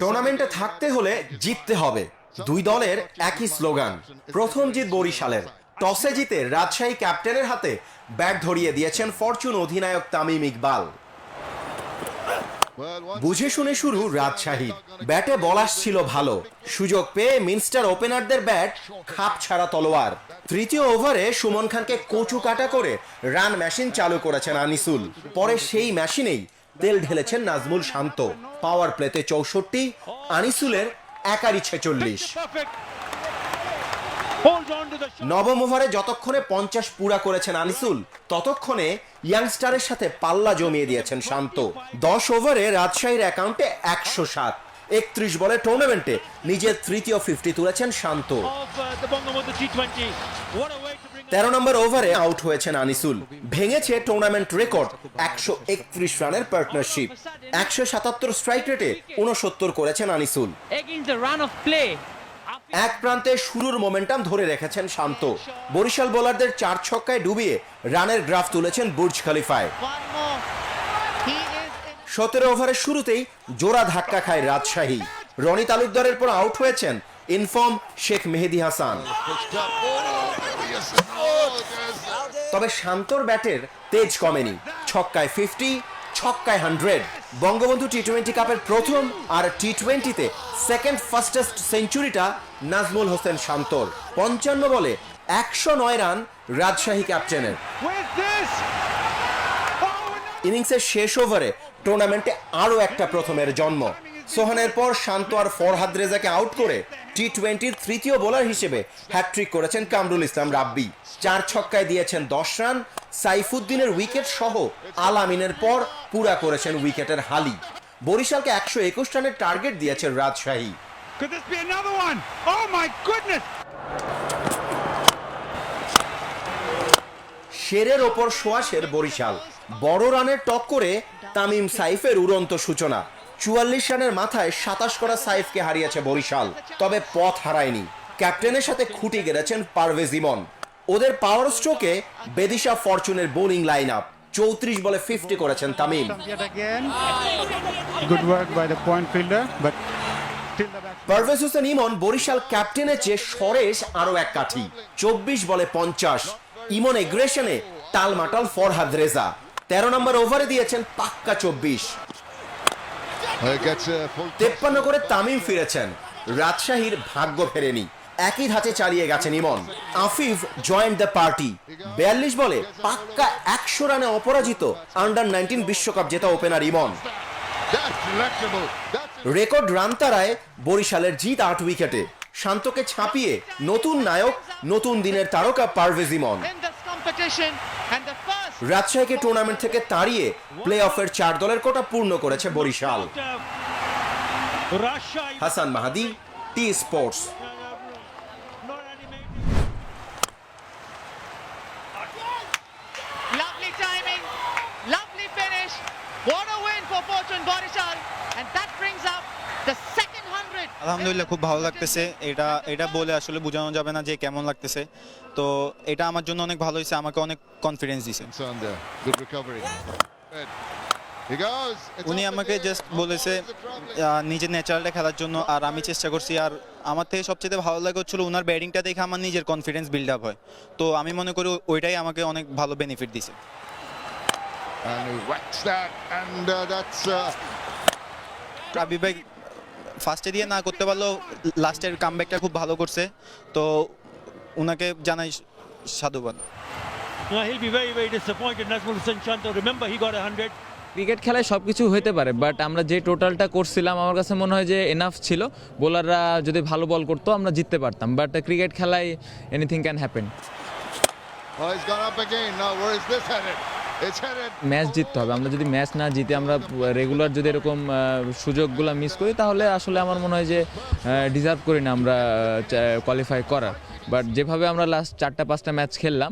টুর্নামেন্টে থাকতে হলে জিততে হবে, দুই দলের একই স্লোগান। প্রথম জিত বরিশালের। টসে জিতে রাজশাহী ক্যাপ্টেনের হাতে ব্যাট ধরিয়ে দিয়েছেন ফরচুন অধিনায়ক তামিম ইকবাল। বুঝে শুনে শুরু রাজশাহীর। ব্যাটে বল আসছিল ভালো, সুযোগ পেয়ে মিনস্টার ওপেনারদের ব্যাট খাপ ছাড়া তলোয়ার। তৃতীয় ওভারে সুমন খানকে কচু কাটা করে রান মেশিন চালু করেছেন আনিসুল। পরে সেই মেশিনেই তেল ঢেলেছেন নাজমুল শান্ত। পাওয়ার প্লেতে 64, আনিসুলের একারই 46। নবম ওভারে যতক্ষণে 50 পুরা করেছেন আনিসুল, ততক্ষণে ইয়াংস্টারের সাথে পাল্লা জমিয়ে দিয়েছেন শান্ত। 10 ওভারে রাজশাহীর অ্যাকাউন্টে 107। 31 বলে টুর্নামেন্টে নিজের তৃতীয় 50 তুলেছেন শান্ত। 13 নম্বর ওভারে আউট হয়েছেন আনিসুল। ভেঙেছে টুর্নামেন্ট রেকর্ড 131 রানের পার্টনারশিপ। 177 স্ট্রাইক রেটে 69 করেছেন আনিসুল। এক প্রান্তে শুরুর মোমেন্টাম ধরে রেখেছেন শান্ত। বরিশাল বোলারদের 4 ছক্কায় ডুবিয়ে রানের গ্রাফ তুলেছেন বুর্জ খলিফায়। 17 ওভারের শুরুতেই জোড়া ধাক্কা খায় রাজশাহী। রনি তালুকদারের পর আউট হয়েছেন ইনফর্ম শেখ মেহেদী হাসান। তবে শান্তর ব্যাটের তেজ কমেনি। ছক্কায় 50, ছক্কায় 100। বঙ্গবন্ধু টি-20 কাপের প্রথম আর টি-20তে সেকেন্ড ফাস্টেস্ট সেঞ্চুরিটা নাজমুল হোসেন শান্তর। 55 বলে 109 রান রাজশাহী ক্যাপ্টেনের। ইনিংসের শেষ ওভারে টুর্নামেন্টে আরও একটা প্রথমের জন্ম। সোহানের পর শান্ত আর ফরহাদ রেজাকে আউট করে টি-20-র তৃতীয় বোলার হিসেবে হ্যাট্রিক করেছেন কামরুল ইসলাম রাব্বি। 4 ছক্কায় দিয়েছেন 10 রান। সাইফুদ্দিনের উইকেট সহ আল আমিনের পর পুরা করেছেন উইকেটের হালি। বরিশালকে 121 রানের টার্গেট দিয়েছে রাজশাহী। শেরের ওপর সোয়াশের বরিশাল। বড় রানের টক্করে তামিম সাইফের উড়ন্ত সূচনা। 44 রানের মাথায় 27 করা সাইফকে হারিয়েছে বরিশাল। তবে পথ হারায়নি। ক্যাপ্টেনের সাথে খুঁটি গেড়েছেন পারভেজ ইমন। ওদের পাওয়ার স্ট্রোকে বেদিশা ফরচুনের বোলিং লাইন আপ। 34 বলে 50 করেছেন তামিম। পারভেজ হোসেন ইমন বরিশাল ক্যাপ্টেনের চেয়ে সরেস আরো এক কাঠি। 24 বলে 50। ইমন এগ্রেশনে টালমাটাল ফরহাদ রেজা। 13 নম্বর ওভারে দিয়েছেন পাক্কা 24। 53 করে তামিম ফিরেছেন। রাজশাহীর ভাগ্য ফেরেনি। একই ধাঁচে চালিয়ে গেছেন Emon. Afif joined the party. 42 বলে পাক্কা 100 রানে অপরাজিত আন্ডার-19 বিশ্বকাপ জেতা ওপেনার ইমন। রেকর্ড রান তারায় বরিশালের জিত 8 উইকেটে। শান্তকে ছাপিয়ে নতুন নায়ক, নতুন দিনের তারকা পারভেজ ইমন। রাজশাহীকে টুর্নামেন্ট থেকে তাড়িয়ে প্লে অফের 4 দলের কোটা পূর্ণ করেছে বরিশাল। হাসান মাহাদি, টি স্পোর্টস। আলহামদুলিল্লাহ, খুব ভালো লাগতেছে। এটা বলে আসলে বোঝানো যাবে না যে কেমন লাগতেছে। তো এটা আমার জন্য অনেক ভালো হয়েছে, আমাকে অনেক কনফিডেন্স দিয়েছে। উনি আমাকে জাস্ট বলেছে নিজের ন্যাচারালটা খেলার জন্য, আর আমি চেষ্টা করছি। আর আমার থেকে সবচেয়ে ভালো লাগে হচ্ছিল ওনার ব্যাটিংটা দেখে আমার নিজের কনফিডেন্স বিল্ড আপ হয়। তো আমি মনে করি ওইটাই আমাকে অনেক ভালো বেনিফিট দিছে। রাবি ভাই ফার্স্টে দিয়ে না করতে পারলেও লাস্টের কামব্যাকটা খুব ভালো করছে। তো ওনাকে জানাই সাধুবাদ। ক্রিকেট খেলায় সব কিছু হতে পারে, বাট আমরা যে টোটালটা করছিলাম আমার কাছে মনে হয় যে এনাফ ছিল। বোলাররা যদি ভালো বল করতো আমরা জিততে পারতাম, বাট ক্রিকেট খেলায় এনিথিং ক্যান হ্যাপেন। ম্যাচ জিততে হবে। আমরা যদি ম্যাচ না জিতে আমরা রেগুলার যদি এরকম সুযোগগুলো মিস করি, তাহলে আসলে আমার মনে হয় যে ডিজার্ভ করি না আমরা কোয়ালিফাই করার। বাট যেভাবে আমরা লাস্ট 4-5টা ম্যাচ খেললাম,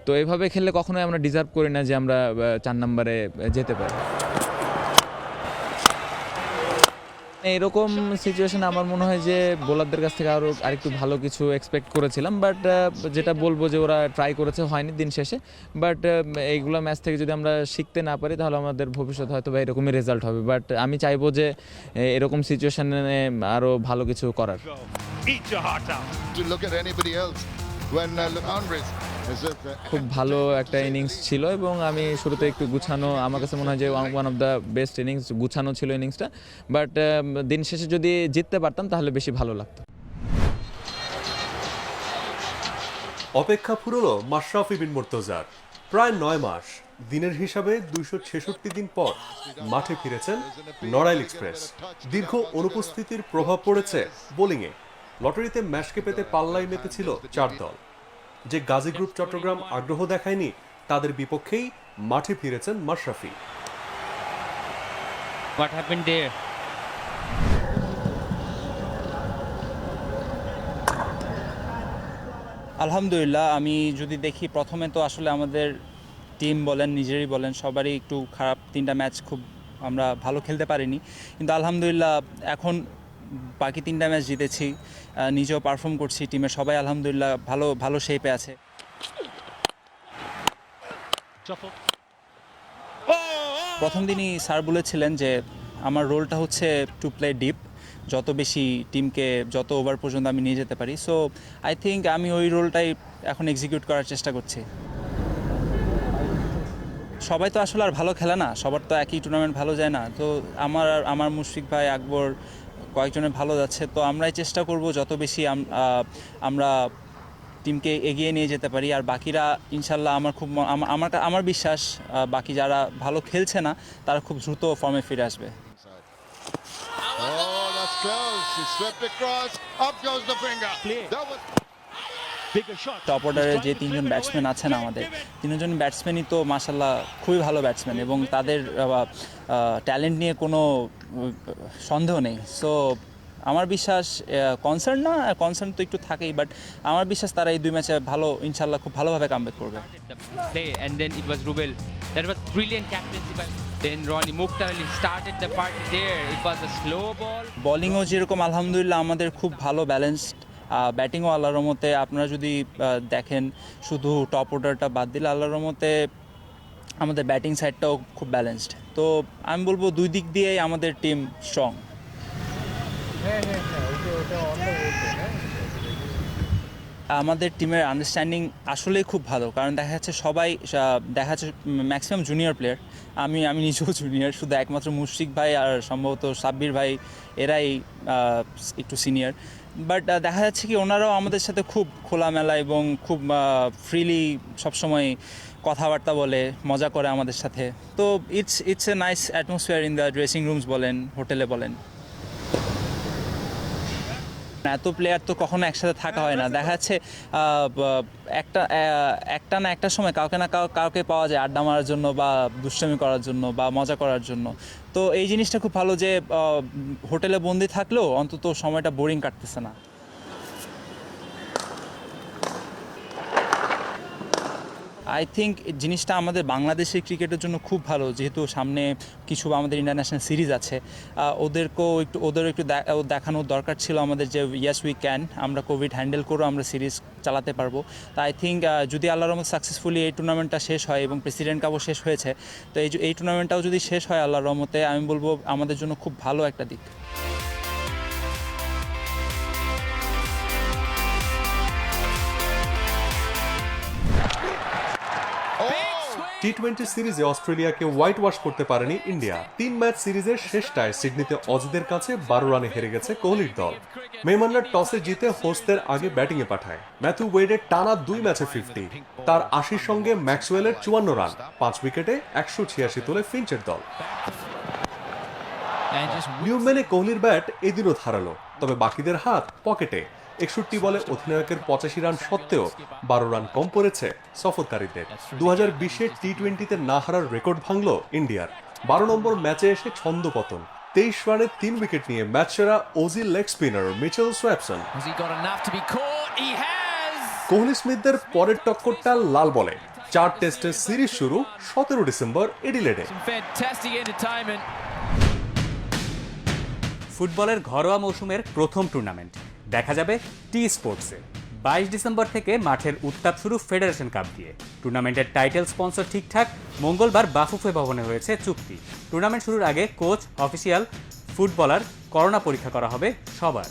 তো এইভাবে খেললে কখনোই আমরা ডিজার্ভ করি না যে আমরা 4 নম্বরে যেতে পারি। এরকম সিচুয়েশন আমার মনে হয় যে বোলারদের কাছ থেকে আরেকটু ভালো কিছু এক্সপেক্ট করেছিলাম, বাট যেটা বলবো যে ওরা ট্রাই করেছে, হয়নি দিন শেষে। বাট এইগুলো ম্যাচ থেকে যদি আমরা শিখতে না পারি তাহলে আমাদের ভবিষ্যৎ হয়তো বা এরকমই রেজাল্ট হবে। বাট আমি চাইবো যে এরকম সিচুয়েশনে আরও ভালো কিছু করার। To look at anybody else when Andres is খুব ভালো একটা ইনিংস ছিল এবং আমি শুরুতে একটু গুছানো, আমার কাছে মনে হয় যে one of the best innings গুছানো ছিল ইনিংসটা। বাট দিন শেষে যদি জিততে পারতাম তাহলে বেশি ভালো লাগতো। অপেক্ষা ফুরলো মাশরাফি বিন মুর্তজার। প্রায় 9 মাস, দিনের হিসাবে 266 দিন পর মাঠে ফিরেছেন নড়াইল এক্সপ্রেস। দীর্ঘ অনুপস্থিতির প্রভাব পড়েছে বোলিংয়ে। লটারিতে ম্যাচকে পেতে পাল্লায় মেতেছিল 4 দল। যে গাজী গ্রুপ চট্টগ্রাম আগ্রহ দেখায়নি, তাদের বিপক্ষেই মাঠে ফিরেছেন মাশরাফি। What happened there? আলহামদুলিল্লাহ, আমি যদি দেখি প্রথমে তো আসলে আমাদের টিম বলেন, নিজেরই বলেন, সবারই একটু খারাপ। 3টা ম্যাচ খুব আমরা ভালো খেলতে পারিনি, কিন্তু আলহামদুলিল্লাহ এখন বাকি 3টা ম্যাচ জিতেছি, নিজেও পারফর্ম করছি, টিমের সবাই আলহামদুলিল্লাহ ভালো ভালো শেপে আছে। প্রথম দিনই স্যার বলেছিলেন যে আমার রোলটা হচ্ছে টু প্লে ডিপ, যত বেশি টিমকে যত ওভার পর্যন্ত আমি নিয়ে যেতে পারি। সো আই থিঙ্ক আমি ওই রোলটাই এখন এক্সিকিউট করার চেষ্টা করছি। সবাই তো আসলে আর ভালো খেলে না, সবার তো একই টুর্নামেন্ট ভালো যায় না। তো আমার মুশফিক ভাই, আকবর, কয়েকজনের ভালো যাচ্ছে। তো আমরাই চেষ্টা করব যত বেশি আমরা টিমকে এগিয়ে নিয়ে যেতে পারি। আর বাকিরা ইনশাল্লাহ আমার বিশ্বাস বাকি যারা ভালো খেলছে না তারা খুব দ্রুত ফর্মে ফিরে আসবে। Oh, that's close. He swept across. Up goes the finger. That was top অর্ডারে যে 3জন ব্যাটসম্যান আছেন আমাদের, 3জন ব্যাটসম্যানই তো মাশাল্লাহ খুবই ভালো ব্যাটসম্যান এবং তাদের ট্যালেন্ট নিয়ে কোনো সন্দেহ নেই। সো আমার বিশ্বাস, কনসার্ন তো একটু থাকেই, বাট আমার বিশ্বাস তারা এই 2 ম্যাচে ভালো, ইনশাল্লাহ খুব ভালোভাবে কামব্যাক করবে। The play, and then it was Rubel. That was brilliant captaincy by. Then Ronnie Mukhtar Ali started the party there. It was a slow ball. বোলিংও যেরকম আলহামদুলিল্লাহ আমাদের খুব ভালো ব্যালেন্সড, ব্যাটিংও আল্লাহর রহমতে আপনারা যদি দেখেন, শুধু টপ অর্ডারটা বাদ দিলে আল্লাহর রহমতে আমাদের ব্যাটিং সাইডটাও খুব ব্যালেন্সড। তো আমি বলবো 2 দিক দিয়েই আমাদের টিম স্ট্রং। আমাদের টিমের আন্ডারস্ট্যান্ডিং আসলেই খুব ভালো, কারণ দেখা যাচ্ছে ম্যাক্সিমাম জুনিয়র প্লেয়ার। আমি নিজেও জুনিয়র, শুধু একমাত্র মুশফিক ভাই আর সম্ভবত সাব্বির ভাই, এরাই একটু সিনিয়র। বাট দেখা যাচ্ছে কি ওনারাও আমাদের সাথে খুব খোলামেলা এবং খুব ফ্রিলি সবসময় কথাবার্তা বলে, মজা করে আমাদের সাথে। তো it's a nice atmosphere in the dressing rooms বলেন, হোটেলে বলেন। এত প্লেয়ার তো কখনো একসাথে থাকা হয় না, দেখা যাচ্ছে একটা সময় কাউকে পাওয়া যায় আড্ডা মারার জন্য বা দুষ্টামি করার জন্য বা মজা করার জন্য। তো এই জিনিসটা খুব ভালো যে হোটেলে বন্দি থাকলেও অন্তত সময়টা বোরিং কাটতেছে না। আই থিঙ্ক জিনিসটা আমাদের বাংলাদেশের ক্রিকেটের জন্য খুব ভালো, যেহেতু সামনে কিছু আমাদের ইন্টারন্যাশনাল সিরিজ আছে, ওদেরও একটু দেখানোর দরকার ছিল আমাদের যে ইয়েস উই ক্যান, আমরা কোভিড হ্যান্ডেল করেও আমরা সিরিজ চালাতে পারবো। তো আই থিঙ্ক যদি আল্লাহর রহমতে সাকসেসফুলি এই টুর্নামেন্টটা শেষ হয় এবং প্রেসিডেন্ট কাপও শেষ হয়েছে, তো এই টুর্নামেন্টটাও যদি শেষ হয় আল্লাহর রহমতে, আমি বলবো আমাদের জন্য খুব ভালো একটা দিক। টি-20 সিরিজে অস্ট্রেলিয়াকে হোয়াইট ওয়াশ করতে পারেনি ইন্ডিয়া। 3 ম্যাচ সিরিজের শেষটায় সিডনিতে অজিদের কাছে 12 রানে হেরে গেছে কোহলির দল। মেহমানরা টসে জিতে হোস্টদের আগে ব্যাটিংয়ে পাঠায়। ম্যাথিউ ওয়েডের টানা 2 ম্যাচে 50, তার 80 সঙ্গে ম্যাক্সওয়েলের 54 রান, 5 উইকেটে 186 তোলে ফিঞ্চের দল। নিউম্যানে কোহলির ব্যাট এদিনও ধারালো, তবে বাকিদের হাত পকেটে। 61 বলে অধিনায়কের 85 রান সত্ত্বেও 12 রান কম পড়েছে সফরকারীদের। 2020-এ টি-20তে না হারার রেকর্ড ভাঙল ইন্ডিয়ার। 12 নম্বর ম্যাচে এসে ছন্দপতন। 23 রানে 3 উইকেট নিয়ে ম্যাচ সেরা Aussie leg spinner Mitchell Swepson. Kohli স্মিথদের পরের টক্করটা লাল বলে। 4 টেস্টের সিরিজ শুরু 17 ডিসেম্বর এডিলেডে। ফুটবলের ঘরোয়া মৌসুমের প্রথম টুর্নামেন্ট দেখা যাবে টি স্পোর্টসে। 22 ডিসেম্বর থেকে মাঠের উত্তাপ শুরু ফেডারেশন কাপ দিয়ে। টুর্নামেন্টের টাইটেল স্পন্সর ঠিকঠাক, মঙ্গলবার বাফুফে ভবনে হয়েছে চুক্তি। টুর্নামেন্ট শুরুর আগে কোচ, অফিসিয়াল, ফুটবলার করোনা পরীক্ষা করা হবে সবার।